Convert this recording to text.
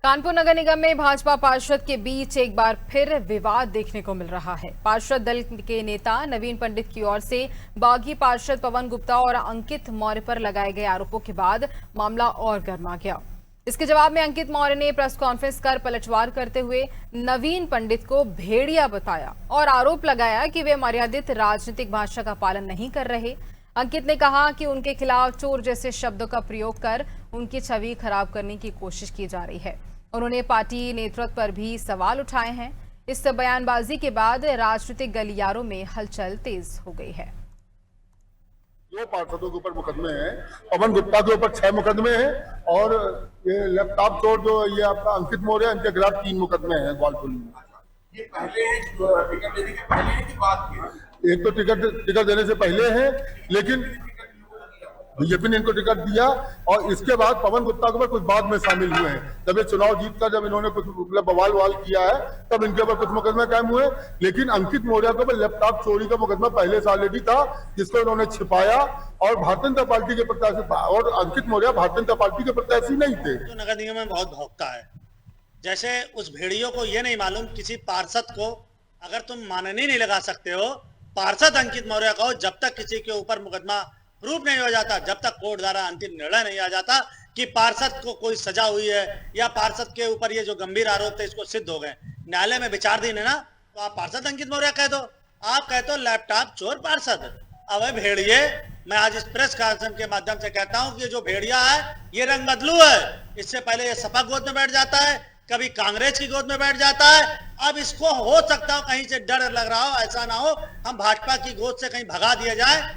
कानपुर नगर निगम में भाजपा पार्षद के बीच एक बार फिर विवाद देखने को मिल रहा है। पार्षद दल के नेता नवीन पंडित की ओर से बागी पार्षद पवन गुप्ता और अंकित मौर्य पर लगाए गए आरोपों के बाद मामला और गर्मा गया। इसके जवाब में अंकित मौर्य ने प्रेस कॉन्फ्रेंस कर पलटवार करते हुए नवीन पंडित को भेड़िया बताया और आरोप लगाया कि वे मर्यादित राजनीतिक भाषा का पालन नहीं कर रहे। अंकित ने कहा कि उनके खिलाफ चोर जैसे शब्दों का प्रयोग कर उनकी छवि खराब करने की कोशिश की जा रही है। उन्होंने पार्टी नेतृत्व पर भी सवाल उठाए हैं। इस बयानबाजी के बाद राजनीतिक गलियारों में हलचल तेज हो गई है। 2 पार्षदों के ऊपर मुकदमे हैं। पवन गुप्ता के ऊपर 6 मुकदमे हैं और ये लैपटॉप चोर जो ये आपका अंकित मौर्य, इनके खिलाफ 3 मुकदमे हैं ग्वालपुर में। ये पहले टिकट देने के पहले की बात की, एक तो टिकट देने से पहले है, लेकिन बीजेपी ने इनको टिकट दिया और इसके बाद पवन गुप्ता के ऊपर कुछ बाद में शामिल हुए हैं। जब ये चुनाव जीतकर जब इन्होंने कुछ मतलब बवाल किया है तब इनके ऊपर कुछ मुकदमे कायम हुए। लेकिन अंकित मौर्य के ऊपर लैपटॉप चोरी का मुकदमा पहले से ऑलरेडी था, जिसको इन्होंने छिपाया और भारतीय जनता पार्टी के प्रत्याशी, और अंकित मौर्य भारतीय जनता पार्टी के प्रत्याशी नहीं थे। तो नगर निगम में बहुत भौंकता है। जैसे उस भेड़ियों को ये नहीं मालूम, किसी पार्षद को अगर तुम माननी नहीं लगा सकते हो, पार्षद अंकित मौर्य को जब तक किसी के ऊपर मुकदमा प्रूफ नहीं हो जाता, जब तक कोर्ट द्वारा अंतिम निर्णय नहीं आ जाता कि पार्षद को कोई सजा हुई है या पार्षद के ऊपर ये जो गंभीर आरोप थे इसको सिद्ध हो गए, न्यायालय में विचाराधीन है ना, तो आप पार्षद अंकित मौर्य कह दो। आप कहते हो लैपटॉप चोर पार्षद। अब भेड़िए, मैं आज इस प्रेस कॉन्फ्रेंस के माध्यम से कहता हूं कि ये जो भेड़िया है ये रंग बदलू है। इससे पहले ये सपा गोद में बैठ जाता है, कभी कांग्रेस की गोद में बैठ जाता है। अब इसको हो सकता हो कहीं से डर लग रहा हो, ऐसा ना हो हम भाजपा की गोद से कहीं भगा दिया जाए।